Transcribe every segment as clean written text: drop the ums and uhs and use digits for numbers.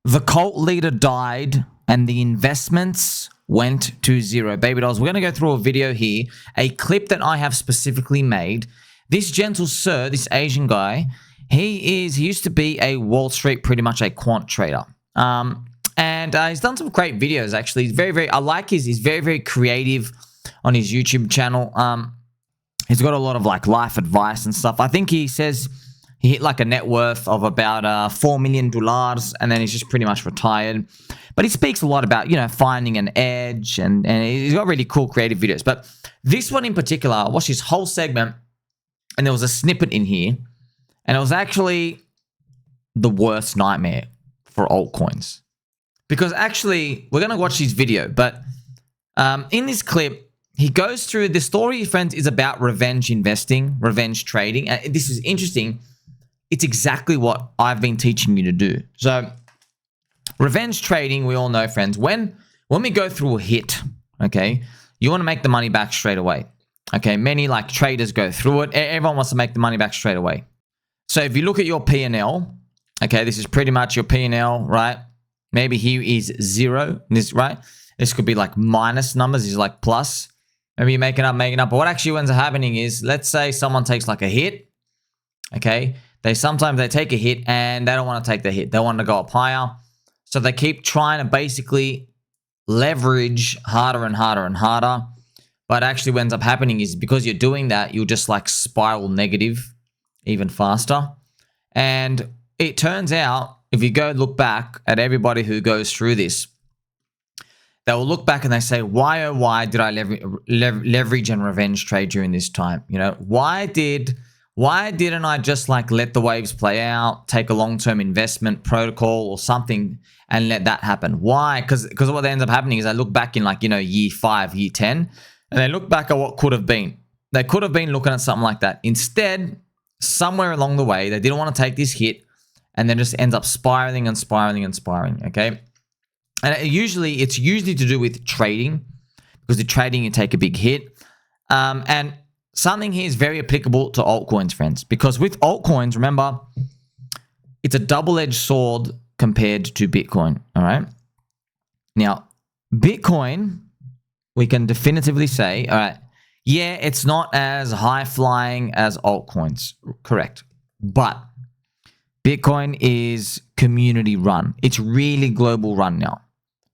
The cult leader died and the investments went to zero. Baby dolls, we're going to go through a video here, a clip that I have specifically made. This gentle sir, this Asian guy, he used to be a Wall Street, pretty much a quant trader. And he's done some great videos, actually. He's I like he's very creative on his YouTube channel. He's got a lot of like life advice and stuff. I think he says he hit like a net worth of about $4 million, and then he's just pretty much retired. But he speaks a lot about, you know, finding an edge, and he's got really cool creative videos. But this one in particular, I watched his whole segment, and there was a snippet in here, and it was actually the worst nightmare for altcoins. Because actually, we're going to watch his video, but in this clip, he goes through the story, friends, is about revenge investing, revenge trading. And this is interesting. It's exactly what I've been teaching you to do. So revenge trading, we all know, friends, when we go through a hit, okay, you want to make the money back straight away. Okay, many like traders go through it. Everyone wants to make the money back straight away. So if you look at your P&L, okay, this is pretty much your P&L, right? Maybe here is zero, this, right? This could be like minus numbers, this is like plus. Maybe you're making up. But what actually ends up happening is, let's say someone takes like a hit, okay? Sometimes they take a hit and they don't want to take the hit. They want to go up higher. So they keep trying to basically leverage harder and harder and harder. But actually what ends up happening is, because you're doing that, you'll just like spiral negative even faster. And it turns out, if you go look back at everybody who goes through this, they will look back and they say, why, oh, why did I leverage and revenge trade during this time? You know, why didn't I just like let the waves play out, take a long-term investment protocol or something and let that happen? Why? Because what ends up happening is I look back in like, you know, year 5, year 10, and they look back at what could have been. They could have been looking at something like that. Instead, somewhere along the way, they didn't want to take this hit, and then just ends up spiraling and spiraling and spiraling, okay? And it's usually to do with trading, because the trading, you take a big hit. And something here is very applicable to altcoins, friends, because with altcoins, remember, it's a double-edged sword compared to Bitcoin, all right? Now, Bitcoin, we can definitively say, all right, yeah, it's not as high-flying as altcoins, correct, but Bitcoin is community run. It's really global run now.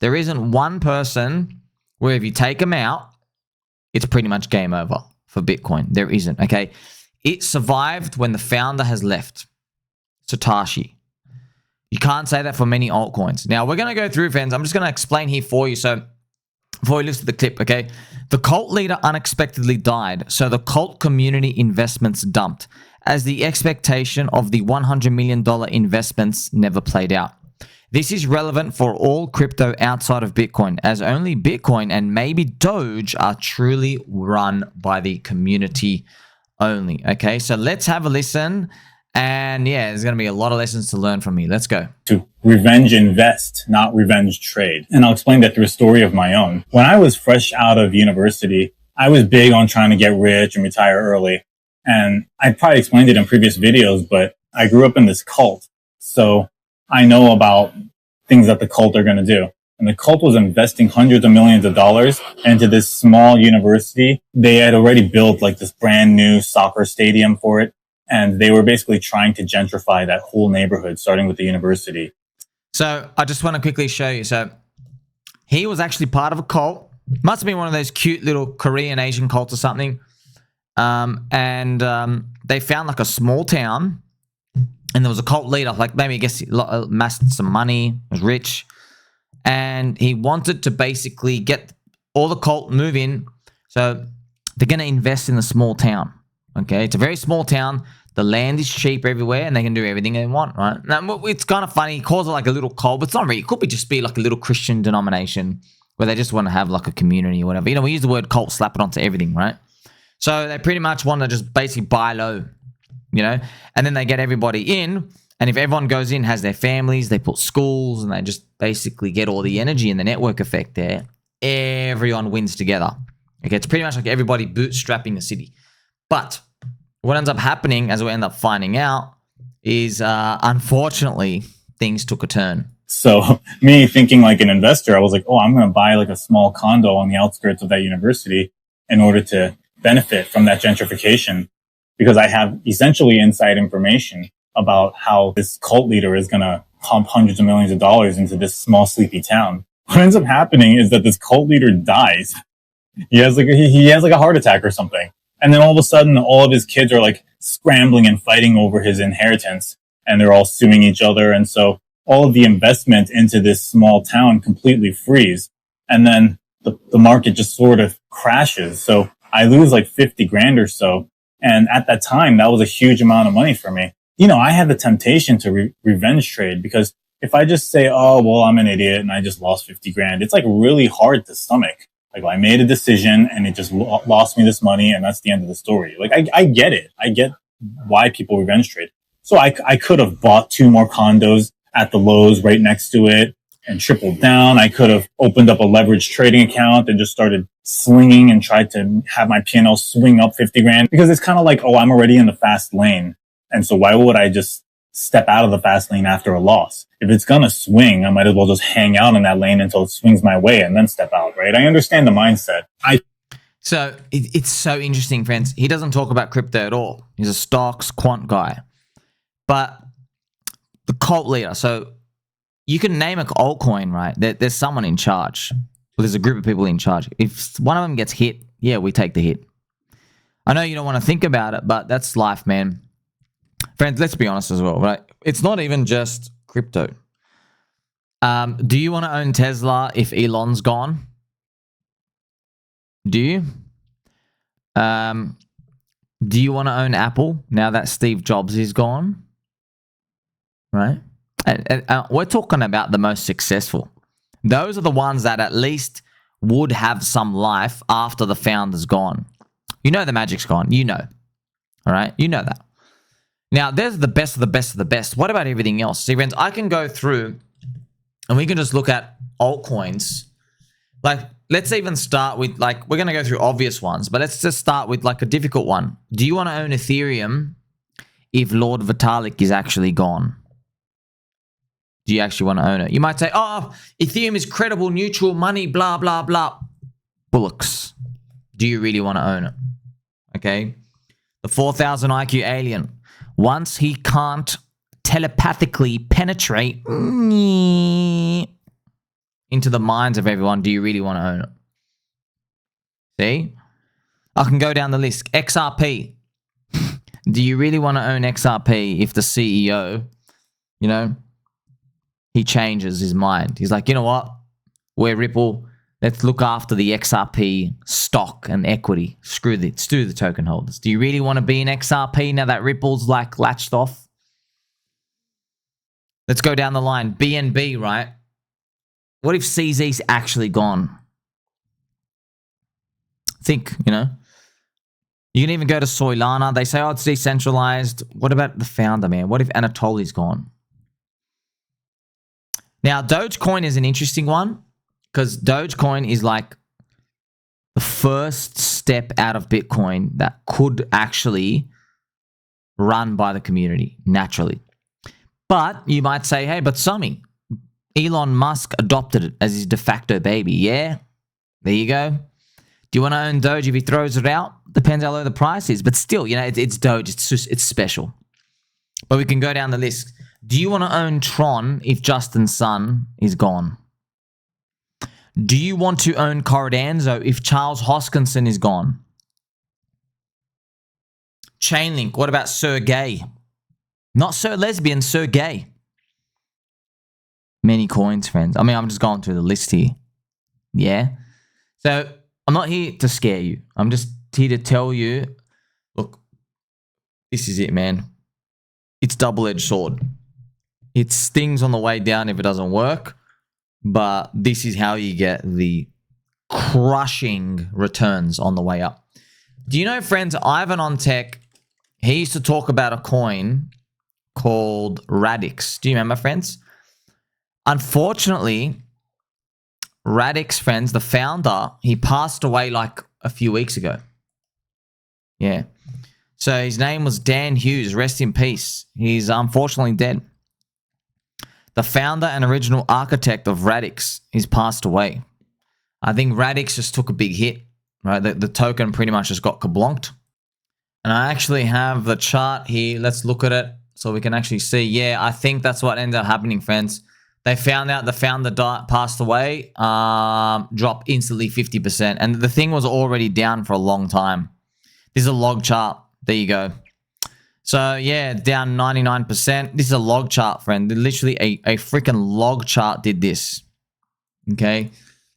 There isn't one person where if you take them out, it's pretty much game over for Bitcoin. There isn't, okay? It survived when the founder has left, Satoshi. You can't say that for many altcoins. Now, we're going to go through, friends. I'm just going to explain here for you. So before we listen to the clip, okay? The cult leader unexpectedly died, so the cult community investments dumped, as the expectation of the $100 million investments never played out. This is relevant for all crypto outside of Bitcoin, as only Bitcoin and maybe Doge are truly run by the community only. Okay, so let's have a listen. And yeah, there's going to be a lot of lessons to learn from me. Let's go. To revenge invest, not revenge trade. And I'll explain that through a story of my own. When I was fresh out of university, I was big on trying to get rich and retire early. And I probably explained it in previous videos, but I grew up in this cult. So I know about things that the cult are going to do. And the cult was investing hundreds of millions of dollars into this small university. They had already built like this brand new soccer stadium for it. And they were basically trying to gentrify that whole neighborhood, starting with the university. So I just want to quickly show you. So he was actually part of a cult. Must have been one of those cute little Korean Asian cults or something. They found like a small town, and there was a cult leader, like maybe I guess he amassed some money, was rich, and he wanted to basically get all the cult move in. So they're going to invest in a small town. Okay, it's a very small town. The land is cheap everywhere, and they can do everything they want, right? Now, it's kind of funny. He calls it like a little cult, but it's not really. It could just be like a little Christian denomination where they just want to have like a community or whatever. You know, we use the word cult, slap it onto everything, right? So they pretty much want to just basically buy low, you know? And then they get everybody in, and if everyone goes in, has their families, they put schools, and they just basically get all the energy and the network effect there. Everyone wins together. Okay, it's pretty much like everybody bootstrapping the city. But what ends up happening, as we end up finding out, is unfortunately things took a turn. So me thinking like an investor, I was like, oh, I'm going to buy like a small condo on the outskirts of that university in order to benefit from that gentrification, because I have essentially inside information about how this cult leader is going to pump hundreds of millions of dollars into this small sleepy town. What ends up happening is that this cult leader dies. He has like a heart attack or something. And then all of a sudden, all of his kids are like scrambling and fighting over his inheritance, and they're all suing each other. And so all of the investment into this small town completely freeze. And then the market just sort of crashes. So I lose like 50 grand or so. And at that time, that was a huge amount of money for me. You know, I had the temptation to revenge trade, because if I just say, oh, well, I'm an idiot and I just lost 50 grand, it's like really hard to stomach. Like, I made a decision and it just lost me this money, and that's the end of the story. Like, I get it. I get why people revenge trade. So I could have bought 2 more condos at the lows right next to it and tripled down. I could have opened up a leverage trading account and just started slinging and tried to have my P&L swing up 50 grand, because it's kind of like, oh, I'm already in the fast lane. And so why would I just step out of the fast lane after a loss? If it's going to swing, I might as well just hang out in that lane until it swings my way and then step out, right? I understand the mindset. So it's so interesting, friends. He doesn't talk about crypto at all. He's a stocks quant guy. But the cult leader, so you can name an altcoin, right? There's someone in charge. Well, there's a group of people in charge. If one of them gets hit, yeah, we take the hit. I know you don't want to think about it, but that's life, man. Friends, let's be honest as well, right? It's not even just crypto. Do you want to own Tesla if Elon's gone? Do you? Do you want to own Apple now that Steve Jobs is gone? Right? And we're talking about the most successful. Those are the ones that at least would have some life after the founder's gone. You know the magic's gone. You know. All right? You know that. Now, there's the best of the best of the best. What about everything else? See, friends, I can go through and we can just look at altcoins. Like, let's even start with, like, we're going to go through obvious ones, but let's just start with, like, a difficult one. Do you want to own Ethereum if Lord Vitalik is actually gone? Do you actually want to own it? You might say, oh, Ethereum is credible, neutral, money, blah, blah, blah. Bullocks. Do you really want to own it? Okay. The 4,000 IQ alien. Once he can't telepathically penetrate into the minds of everyone, do you really want to own it? See? I can go down the list. XRP. Do you really want to own XRP if the CEO, you know, he changes his mind? He's like, you know what? We're Ripple. Let's look after the XRP stock and equity. Screw the token holders. Do you really want to be in XRP now that Ripple's like latched off? Let's go down the line. BNB, right? What if CZ's actually gone? Think, you know. You can even go to Solana. They say, oh, it's decentralized. What about the founder, man? What if Anatoly's gone? Now, Dogecoin is an interesting one, because Dogecoin is like the first step out of Bitcoin that could actually run by the community naturally. But you might say, hey, but Sami, Elon Musk adopted it as his de facto baby. Yeah, there you go. Do you want to own Doge if he throws it out? Depends how low the price is. But still, you know, it's Doge. It's special. But we can go down the list. Do you want to own Tron if Justin Sun is gone? Do you want to own Cardano if Charles Hoskinson is gone? Chainlink, what about Sir Gay? Not Sir Lesbian, Sir Gay. Many coins, friends. I mean, I'm just going through the list here. Yeah? So, I'm not here to scare you. I'm just here to tell you, look, this is it, man. It's double-edged sword. It stings on the way down if it doesn't work. But this is how you get the crushing returns on the way up. Do you know, friends, Ivan on Tech, he used to talk about a coin called Radix. Do you remember, friends? Unfortunately, Radix, friends, the founder, he passed away like a few weeks ago. Yeah. So his name was Dan Hughes. Rest in peace. He's unfortunately dead. The founder and original architect of Radix, he's passed away. I think Radix just took a big hit, right? The token pretty much just got kablonked. And I actually have the chart here. Let's look at it so we can actually see. Yeah, I think that's what ended up happening, friends. They found out the founder passed away, dropped instantly 50%. And the thing was already down for a long time. This is a log chart. There you go. So, yeah, down 99%. This is a log chart, friend. Literally a freaking log chart did this. Okay.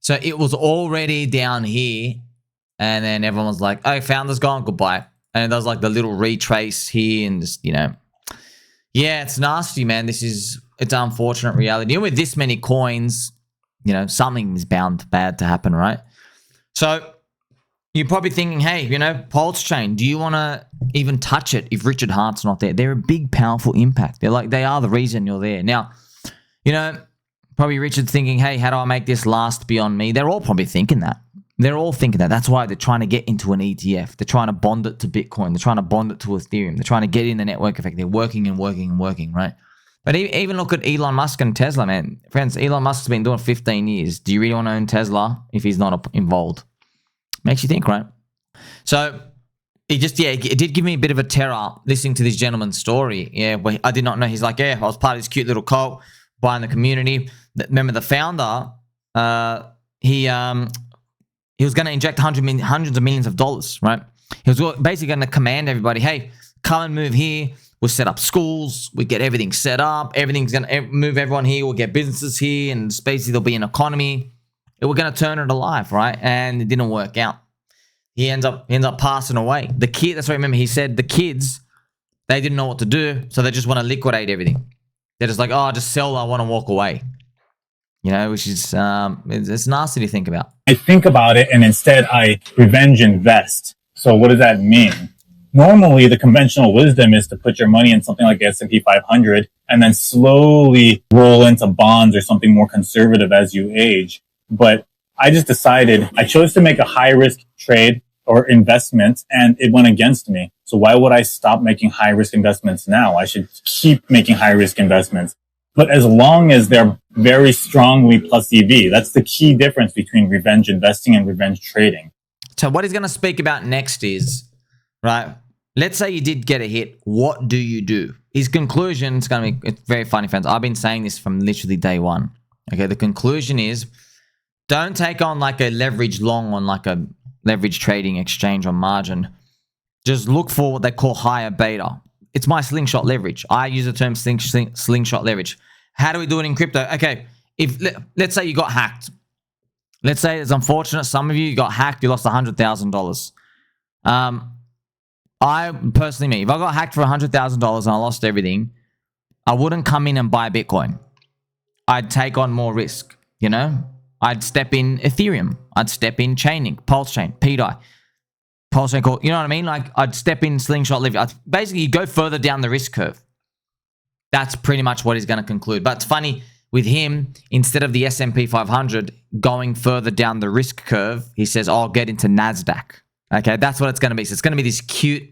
So, it was already down here. And then everyone was like, oh, founder's gone. Goodbye. And there's like the little retrace here and just, you know. Yeah, it's nasty, man. It's unfortunate reality. And with this many coins, you know, something is bound bad to happen, right? So you're probably thinking, hey, you know, Pulse Chain, do you want to even touch it if Richard Hart's not there? They're a big, powerful impact. They are the reason you're there. Now, you know, probably Richard's thinking, hey, how do I make this last beyond me? They're all probably thinking that. They're all thinking that. That's why they're trying to get into an ETF. They're trying to bond it to Bitcoin. They're trying to bond it to Ethereum. They're trying to get in the network effect. They're working and working and working, right? But even look at Elon Musk and Tesla, man. Friends, Elon Musk's been doing it 15 years. Do you really want to own Tesla if he's not involved? Makes you think, right? So it did give me a bit of a terror listening to this gentleman's story. Yeah, where I did not know. He's like, yeah, I was part of this cute little cult, buying the community. Remember the founder, he was going to inject hundreds of millions of dollars, right? He was basically going to command everybody, hey, come and move here. We'll set up schools. We get everything set up. Everything's going to move everyone here. We'll get businesses here. And basically there'll be an economy. We're going to turn it alive, right? And it didn't work out. He ends up passing away. The kid, that's what I remember. He said the kids, they didn't know what to do. So they just want to liquidate everything. They're just like, oh, just sell. I want to walk away. You know, which is, it's nasty to think about. I think about it and instead I revenge invest. So what does that mean? Normally, the conventional wisdom is to put your money in something like the S&P 500 and then slowly roll into bonds or something more conservative as you age. But I just decided I chose to make a high risk trade or investment and it went against me. So why would I stop making high risk investments now? I should keep making high risk investments. But as long as they're very strongly plus EV, that's the key difference between revenge investing and revenge trading. So what he's going to speak about next is, right, let's say you did get a hit. What do you do? His conclusion, it's very funny, friends. I've been saying this from literally day one. Okay, the conclusion is don't take on like a leverage long on like a leverage trading exchange on margin. Just look for what they call higher beta. It's my slingshot leverage. I use the term slingshot leverage. How do we do it in crypto? Okay, let's say you got hacked. Let's say it's unfortunate. Some of you got hacked. You lost $100,000. I personally, if I got hacked for $100,000 and I lost everything, I wouldn't come in and buy Bitcoin. I'd take on more risk, you know? I'd step in Ethereum. I'd step in Chainlink, Pulse Chain, PDI. Pulse Chain, you know what I mean? Like, I'd step in Slingshot Leverage. Basically, you go further down the risk curve. That's pretty much what he's going to conclude. But it's funny, with him, instead of the S&P 500 going further down the risk curve, he says, oh, I'll get into NASDAQ. Okay, that's what it's going to be. So it's going to be this cute,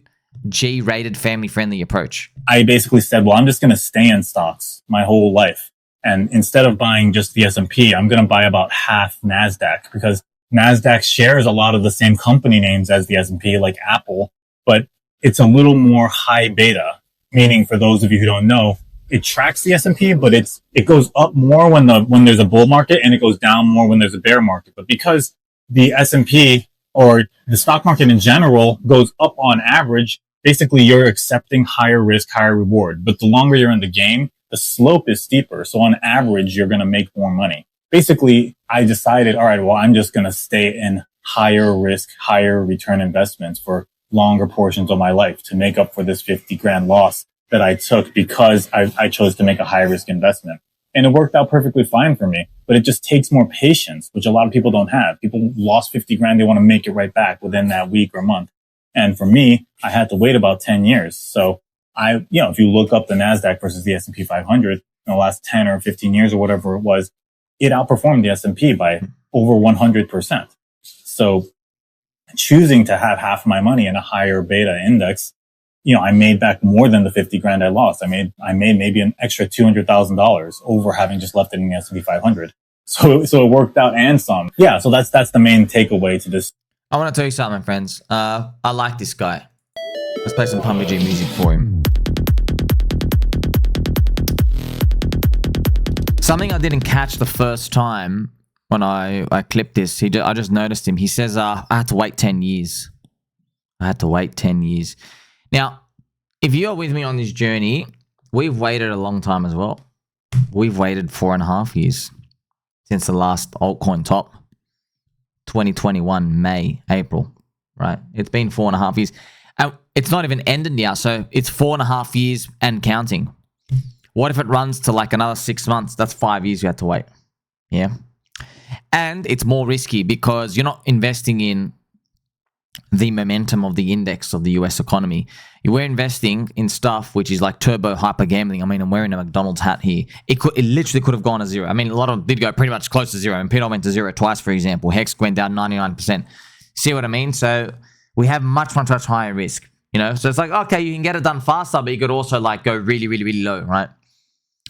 G-rated, family-friendly approach. I basically said, well, I'm just going to stay in stocks my whole life. And instead of buying just the S&P, I'm going to buy about half NASDAQ because NASDAQ shares a lot of the same company names as the S&P, like Apple, but it's a little more high beta, meaning for those of you who don't know, it tracks the S&P, but it goes up more when there's a bull market and it goes down more when there's a bear market. But because the S&P or the stock market in general goes up on average, basically you're accepting higher risk, higher reward. But the longer you're in the game, the slope is steeper. So on average, you're going to make more money. Basically, I decided, all right, well, I'm just going to stay in higher risk, higher return investments for longer portions of my life to make up for this 50 grand loss that I took because I chose to make a high risk investment. And it worked out perfectly fine for me, but it just takes more patience, which a lot of people don't have. People lost 50 grand. They want to make it right back within that week or month. And for me, I had to wait about 10 years. So if you look up the NASDAQ versus the S&P 500 in the last 10 or 15 years or whatever it was, it outperformed the S&P by over 100%. So choosing to have half my money in a higher beta index I made back more than the 50 grand I lost. I made maybe an extra $200,000 over having just left it in the S&P 500. So it worked out and some. Yeah. So that's the main takeaway to this. I want to tell you something, friends. I like this guy. Let's play some PUBG music for him. Something I didn't catch the first time when I clipped this, I just noticed him. He says, I had to wait 10 years. I had to wait 10 years. Now, if you're with me on this journey, we've waited a long time as well. We've waited 4.5 years since the last altcoin top. 2021, May, April, right? It's been 4.5 years. And it's not even ended yet, so it's 4.5 years and counting. What if it runs to like another 6 months? That's 5 years you have to wait. Yeah. And it's more risky because you're not investing in the momentum of the index of the US economy. You were investing in stuff which is like turbo hyper gambling. I mean, I'm wearing a McDonald's hat here. It literally could have gone to zero. I mean, a lot of them did go pretty much close to zero. And Peter went to zero twice, for example. Hex went down 99%. See what I mean? So we have much higher risk, So it's like, okay, you can get it done faster, but you could also like go really, really, really low, right?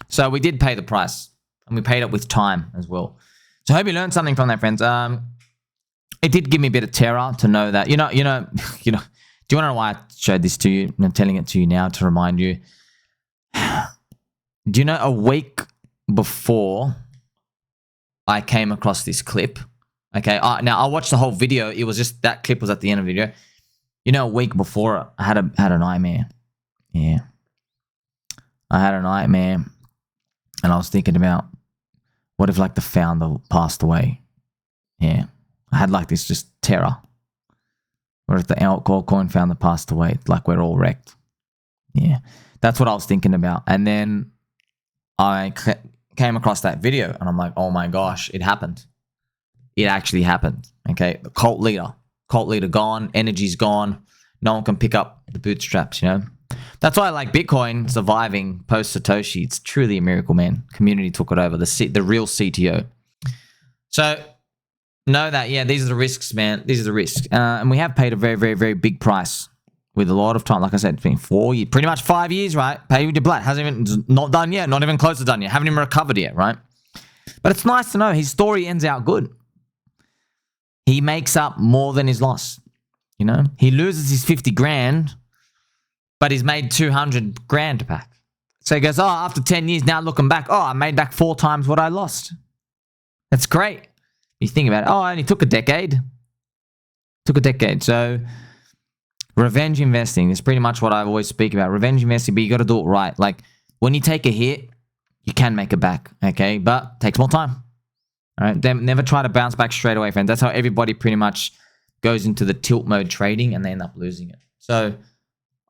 So we did pay the price, and we paid it with time as well. So I hope you learned something from that, friends. It did give me a bit of terror to know that, do you want to know why I showed this to you? I'm telling it to you now to remind you. Do you know a week before I came across this clip? Okay, now I watched the whole video. It was just that clip was at the end of the video. A week before I had a nightmare. Yeah, I had a nightmare, and I was thinking about what if like the founder passed away. Yeah. I had like this just terror. Or if the ALTCOIN founder passed away, like we're all wrecked. Yeah, that's what I was thinking about. And then I came across that video and I'm like, oh my gosh, it happened. It actually happened. Okay, the cult leader gone, energy's gone. No one can pick up the bootstraps, That's why I like Bitcoin surviving post Satoshi. It's truly a miracle, man. Community took it over, the real CTO. So know that, yeah, these are the risks, man. These are the risks. And we have paid a very, very, very big price with a lot of time. Like I said, it's been 4 years, pretty much 5 years, right? Pay with your blood. Hasn't even, not done yet. Not even close to done yet. Haven't even recovered yet, right? But it's nice to know his story ends out good. He makes up more than his loss. He loses his 50 grand, but he's made 200 grand back. So he goes, oh, after 10 years, now looking back, oh, I made back 4 times what I lost. That's great. You think about it, oh, it only took a decade. So revenge investing is pretty much what I always speak about. Revenge investing, but you got to do it right. Like when you take a hit, you can make it back, okay? But it takes more time. All right, then never try to bounce back straight away, friends. That's how everybody pretty much goes into the tilt mode trading and they end up losing it. So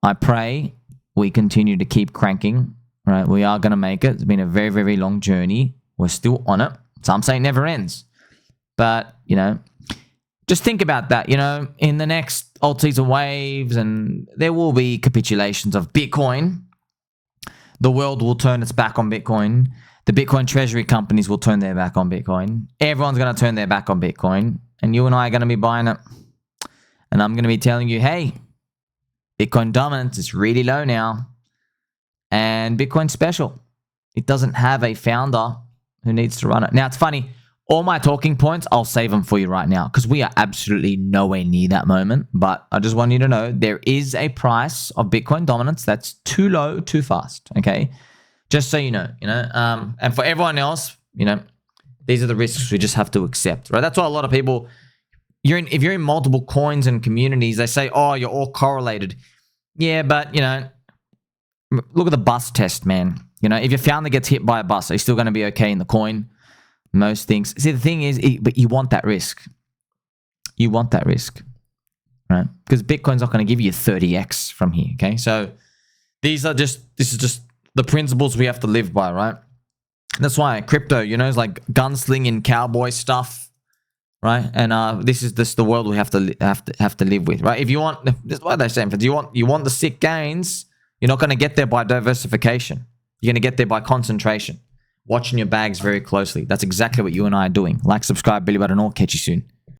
I pray we continue to keep cranking, right? We are going to make it. It's been a very, very long journey. We're still on it. Some say it never ends. But, just think about that, in the next alts and waves, and there will be capitulations of Bitcoin. The world will turn its back on Bitcoin. The Bitcoin treasury companies will turn their back on Bitcoin. Everyone's going to turn their back on Bitcoin. And you and I are going to be buying it. And I'm going to be telling you, hey, Bitcoin dominance is really low now. And Bitcoin's special. It doesn't have a founder who needs to run it. Now, it's funny. All my talking points, I'll save them for you right now because we are absolutely nowhere near that moment. But I just want you to know there is a price of Bitcoin dominance that's too low, too fast, okay? Just so you know, and for everyone else, these are the risks we just have to accept, right? That's why a lot of people, if you're in multiple coins and communities, they say, oh, you're all correlated. Yeah, but, look at the bus test, man. If your founder gets hit by a bus, are you still going to be okay in the coin? Most things. See, the thing is, but you want that risk. You want that risk, right? Because Bitcoin's not going to give you 30x from here, okay? So this is just the principles we have to live by, right? That's why crypto, is like gunslinging cowboy stuff, right? And this is the world we have to live with, right? If you want, this is what they're saying. You want the sick gains, you're not going to get there by diversification. You're going to get there by concentration. Watching your bags very closely. That's exactly what you and I are doing. Like, subscribe, Billy Button, or catch you soon.